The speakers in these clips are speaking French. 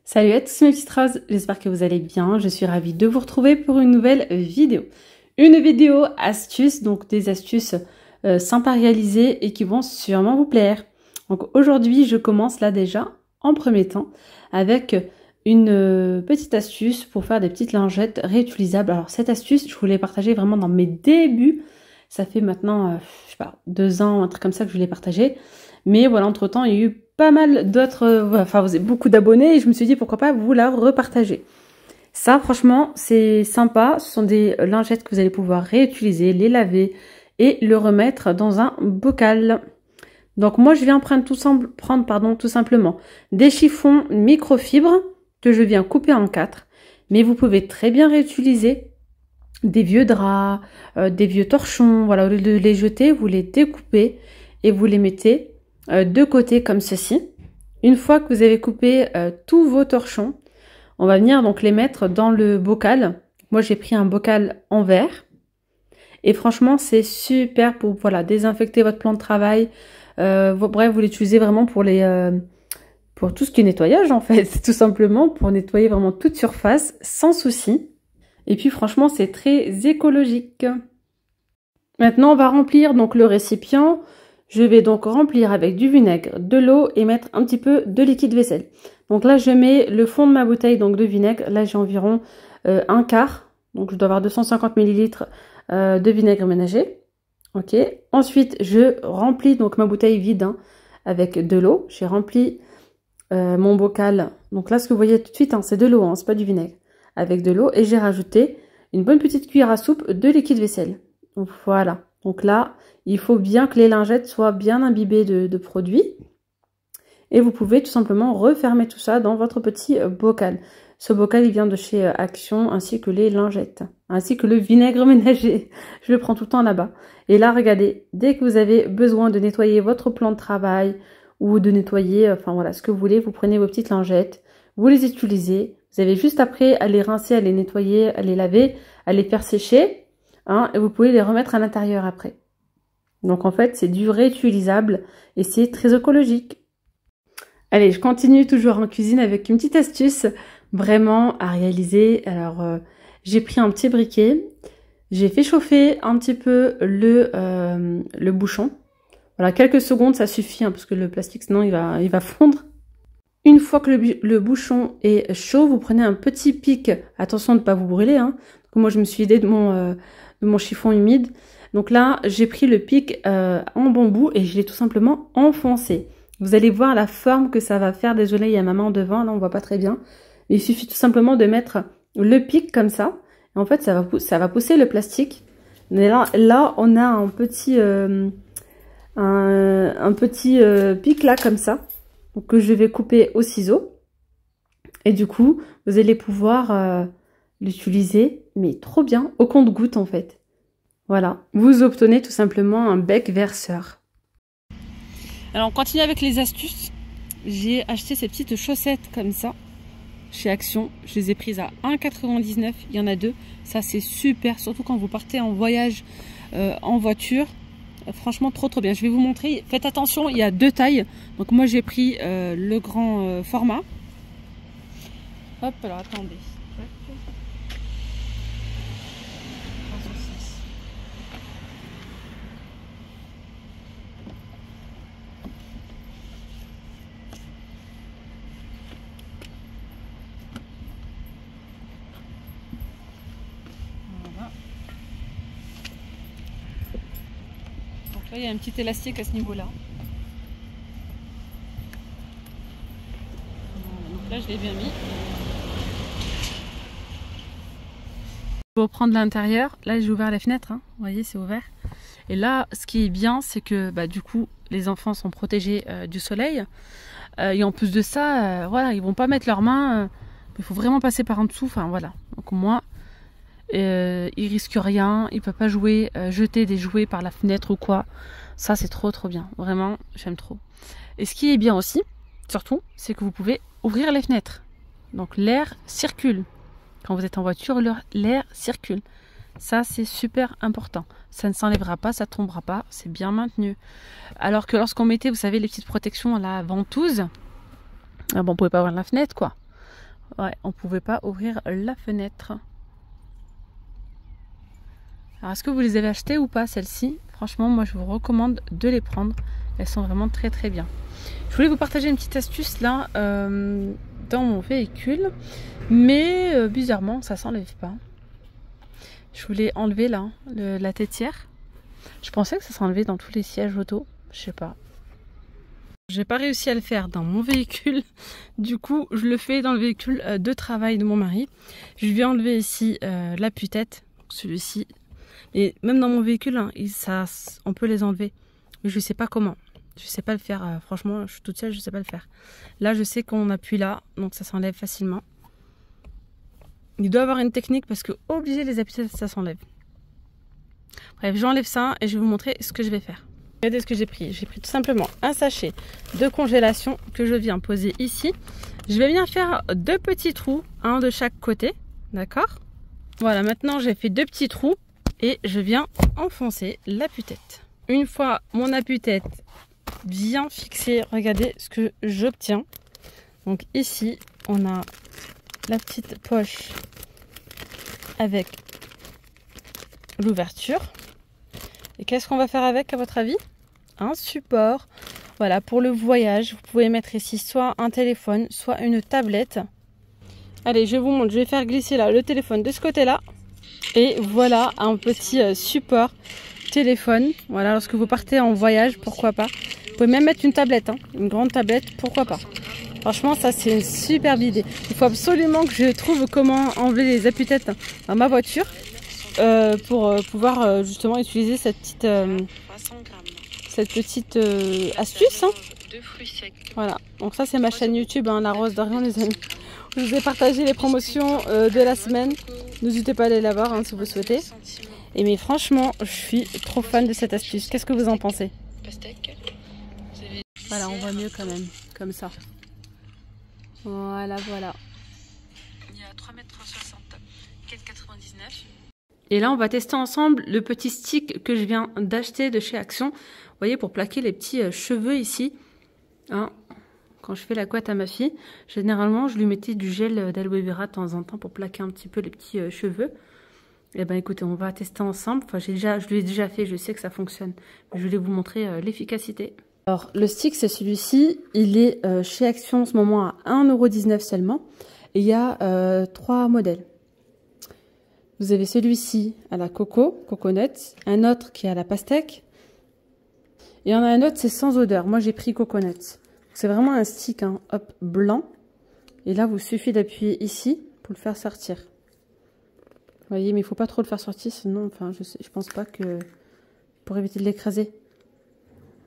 Salut à tous mes petites roses, j'espère que vous allez bien. Je suis ravie de vous retrouver pour une nouvelle vidéo. Une vidéo astuce, donc des astuces sympas à réaliser et qui vont sûrement vous plaire. Donc aujourd'hui, je commence là déjà en premier temps avec une petite astuce pour faire des petites lingettes réutilisables. Alors cette astuce, je voulais partager vraiment dans mes débuts. Ça fait maintenant, je sais pas, 2 ans, un truc comme ça que je voulais partager. Mais voilà, entre-temps, il y a eu pas mal d'autres, enfin vous avez beaucoup d'abonnés et je me suis dit pourquoi pas vous la repartager. Ça franchement c'est sympa, ce sont des lingettes que vous allez pouvoir réutiliser, les laver et le remettre dans un bocal. Donc moi je viens prendre tout simplement des chiffons microfibres que je viens couper en 4, mais vous pouvez très bien réutiliser des vieux draps, des vieux torchons, voilà, au lieu de les jeter, vous les découpez et vous les mettez de côté comme ceci. Une fois que vous avez coupé tous vos torchons, on va venir donc les mettre dans le bocal. Moi j'ai pris un bocal en verre et franchement c'est super pour voilà désinfecter votre plan de travail. Bref, vous l'utilisez vraiment pour pour tout ce qui est nettoyage en fait, tout simplement pour nettoyer vraiment toute surface sans souci. Et puis franchement c'est très écologique. Maintenant on va remplir donc le récipient. Je vais donc remplir avec du vinaigre, de l'eau et mettre un petit peu de liquide vaisselle. Donc là, je mets le fond de ma bouteille donc de vinaigre. Là, j'ai environ un quart. Donc, je dois avoir 250 ml de vinaigre ménager. Ok. Ensuite, je remplis donc ma bouteille vide avec de l'eau. J'ai rempli mon bocal. Donc là, ce que vous voyez tout de suite, c'est de l'eau, c'est pas du vinaigre. Avec de l'eau. Et j'ai rajouté une bonne petite cuillère à soupe de liquide vaisselle. Donc voilà. Donc là, il faut bien que les lingettes soient bien imbibées de produits. Et vous pouvez tout simplement refermer tout ça dans votre petit bocal. Ce bocal, il vient de chez Action, ainsi que les lingettes, ainsi que le vinaigre ménager. Je le prends tout le temps là-bas. Et là, regardez, dès que vous avez besoin de nettoyer votre plan de travail ou de nettoyer, enfin voilà, ce que vous voulez, vous prenez vos petites lingettes, vous les utilisez. Vous avez juste après à les rincer, à les nettoyer, à les laver, à les faire sécher. Et vous pouvez les remettre à l'intérieur après. Donc en fait, c'est du réutilisable et c'est très écologique. Allez, je continue toujours en cuisine avec une petite astuce vraiment à réaliser. Alors, j'ai pris un petit briquet, j'ai fait chauffer un petit peu le bouchon. Voilà, quelques secondes, ça suffit, parce que le plastique, sinon, il va fondre. Une fois que le bouchon est chaud, vous prenez un petit pic. Attention de ne pas vous brûler. Donc, moi, je me suis aidée de mon chiffon humide. Donc là, j'ai pris le pic en bambou et je l'ai tout simplement enfoncé. Vous allez voir la forme que ça va faire. Désolée, il y a ma main devant, là on voit pas très bien. Mais il suffit tout simplement de mettre le pic comme ça. Et en fait, ça va pousser le plastique. Mais là on a un petit pic là comme ça. Donc, que je vais couper au ciseau. Et du coup, vous allez pouvoir l'utiliser, mais trop bien, au compte-gouttes en fait. Voilà, vous obtenez tout simplement un bec verseur. Alors on continue avec les astuces. J'ai acheté ces petites chaussettes comme ça chez Action. Je les ai prises à 1,99 €. Il y en a 2. Ça c'est super, surtout quand vous partez en voyage en voiture. Franchement trop bien. Je vais vous montrer. Faites attention, il y a 2 tailles. Donc moi j'ai pris le grand format. Hop, alors attendez. Il y a un petit élastique à ce niveau-là. Donc là, je l'ai bien mis. Je vais reprendre l'intérieur. Là, j'ai ouvert la fenêtre. Vous voyez, c'est ouvert. Et là, ce qui est bien, c'est que du coup, les enfants sont protégés du soleil. Et en plus de ça, voilà, ils vont pas mettre leurs mains. Il faut vraiment passer par en dessous. Enfin, voilà. Donc au moins, ils risquent rien. Ils ne peuvent pas jouer, jeter des jouets par la fenêtre ou quoi. Ça, c'est trop bien. Vraiment, j'aime trop. Et ce qui est bien aussi, surtout, c'est que vous pouvez ouvrir les fenêtres. Donc, l'air circule. Quand vous êtes en voiture, l'air circule. Ça, c'est super important. Ça ne s'enlèvera pas, ça ne tombera pas. C'est bien maintenu. Alors que lorsqu'on mettait, vous savez, les petites protections à la ventouse, on ne pouvait pas ouvrir la fenêtre, quoi. Ouais, on pouvait pas ouvrir la fenêtre. Alors, est-ce que vous les avez achetées ou pas, celles-ci? Franchement, moi, je vous recommande de les prendre. Elles sont vraiment très très bien. Je voulais vous partager une petite astuce là, dans mon véhicule. Mais bizarrement, ça s'enlève pas. Je voulais enlever là, la têtière. Je pensais que ça s'enlevait dans tous les sièges auto. Je sais pas. J'ai pas réussi à le faire dans mon véhicule. Du coup, je le fais dans le véhicule de travail de mon mari. Je vais enlever ici l'appui-tête. Celui-ci. Et même dans mon véhicule, hein, on peut les enlever. Mais je sais pas comment. Je sais pas le faire. Franchement, je suis toute seule, je sais pas le faire. Là, je sais qu'on appuie là, donc ça s'enlève facilement. Il doit y avoir une technique parce que obligé les appuyer, ça s'enlève. Bref, j'enlève ça et je vais vous montrer ce que je vais faire. Regardez ce que j'ai pris. J'ai pris tout simplement un sachet de congélation que je viens poser ici. Je vais bien faire 2 petits trous, un de chaque côté. D'accord? Voilà, maintenant j'ai fait 2 petits trous et je viens enfoncer l'appui-tête. Une fois mon appui-tête bien fixé, regardez ce que j'obtiens. Donc ici, on a la petite poche avec l'ouverture. Et qu'est-ce qu'on va faire avec, à votre avis? Un support. Voilà, pour le voyage, vous pouvez mettre ici soit un téléphone, soit une tablette. Allez, je vous montre, je vais faire glisser là le téléphone de ce côté-là. Et voilà un petit support téléphone. Voilà, lorsque vous partez en voyage, pourquoi pas. Vous pouvez même mettre une tablette, hein, une grande tablette, pourquoi pas. Franchement, ça c'est une superbe idée. Il faut absolument que je trouve comment enlever les appuis-têtes dans ma voiture pour pouvoir justement utiliser cette petite astuce. Hein. Voilà, donc ça c'est ma chaîne YouTube, hein, la Rose d'Orient, les amis. Je vous ai partagé les promotions de la semaine. N'hésitez pas à aller la voir hein, si vous le souhaitez. Et mais franchement, je suis trop fan de cette astuce. Qu'est-ce que vous en pensez? Voilà, on voit mieux quand même, comme ça. Voilà, voilà. Il y a 3,60 m, 4,99 €. Et là, on va tester ensemble le petit stick que je viens d'acheter de chez Action. Vous voyez, pour plaquer les petits cheveux ici. Hein, quand je fais la couette à ma fille, généralement, je lui mettais du gel d'aloe vera de temps en temps pour plaquer un petit peu les petits cheveux. Et ben écoutez, on va tester ensemble. Enfin, je l'ai déjà fait, je sais que ça fonctionne. Mais je voulais vous montrer l'efficacité. Alors, le stick, c'est celui-ci. Il est chez Action en ce moment à 1,19 € seulement. Et il y a 3 modèles. Vous avez celui-ci à la coconut. Un autre qui est à la pastèque. Et il y en a un autre, c'est sans odeur. Moi, j'ai pris coconut. C'est vraiment un stick, hein, hop, blanc. Et là, il vous suffit d'appuyer ici pour le faire sortir. Vous voyez, mais il ne faut pas trop le faire sortir, sinon, enfin, je pense pas que... Pour éviter de l'écraser.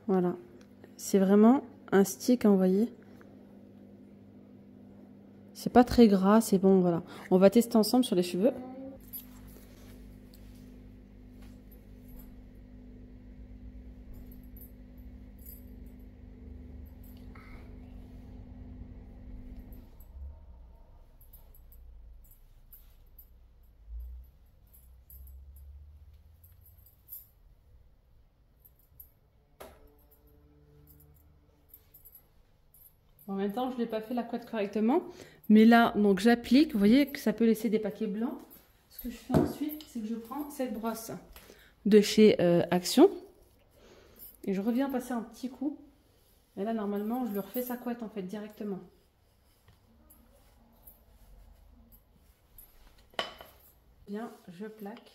Voilà. C'est vraiment un stick, hein, vous voyez. C'est pas très gras, c'est bon, voilà. On va tester ensemble sur les cheveux. En même temps, je ne l'ai pas fait la couette correctement. Mais là, donc j'applique. Vous voyez que ça peut laisser des paquets blancs. Ce que je fais ensuite, c'est que je prends cette brosse de chez Action. Et je reviens passer un petit coup. Et là, normalement, je lui refais sa couette en fait directement. Bien, je plaque.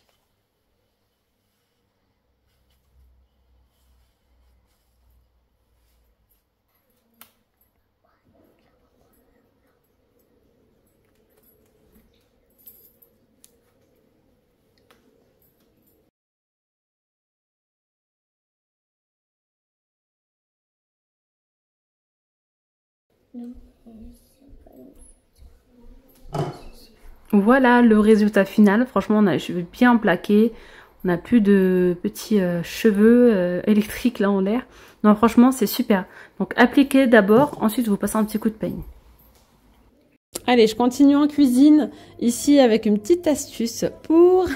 Voilà le résultat final. Franchement, on a les cheveux bien plaqués. On n'a plus de petits cheveux électriques là en l'air. Non, franchement, c'est super. Donc, appliquez d'abord. Ensuite, vous passez un petit coup de peigne. Allez, je continue en cuisine. Ici, avec une petite astuce pour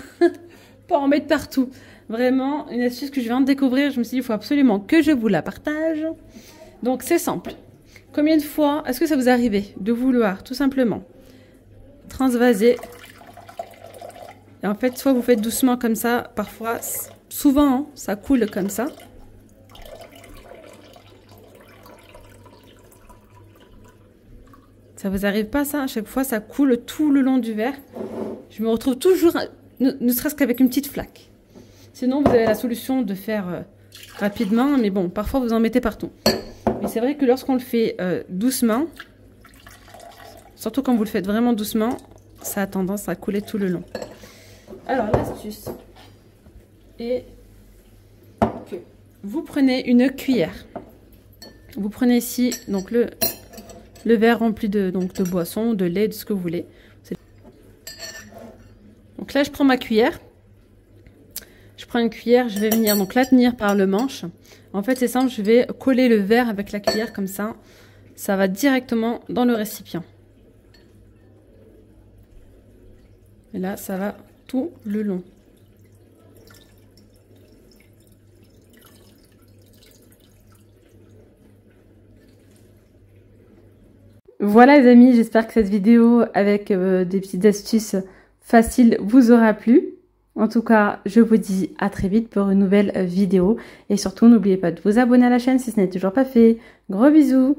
pas en mettre partout. Vraiment, une astuce que je viens de découvrir. Je me suis dit, il faut absolument que je vous la partage. Donc, c'est simple. Combien de fois est-ce que ça vous est arrivé de vouloir tout simplement transvaser. Et en fait, soit vous faites doucement comme ça, parfois, souvent, hein, ça coule comme ça. Ça vous arrive pas ça? À chaque fois, ça coule tout le long du verre. Je me retrouve toujours, ne serait-ce qu'avec une petite flaque. Sinon, vous avez la solution de faire rapidement, mais bon, parfois vous en mettez partout. Mais c'est vrai que lorsqu'on le fait doucement, surtout quand vous le faites vraiment doucement, ça a tendance à couler tout le long. Alors, l'astuce est que vous prenez une cuillère. Vous prenez ici donc le verre rempli de boisson, de lait, de ce que vous voulez. Donc là, je prends ma cuillère. Je prends une cuillère, je vais venir donc la tenir par le manche. En fait, c'est simple, je vais coller le verre avec la cuillère comme ça. Ça va directement dans le récipient. Et là, ça va tout le long. Voilà les amis, j'espère que cette vidéo avec des petites astuces faciles vous aura plu. En tout cas, je vous dis à très vite pour une nouvelle vidéo. Et surtout, n'oubliez pas de vous abonner à la chaîne si ce n'est toujours pas fait. Gros bisous!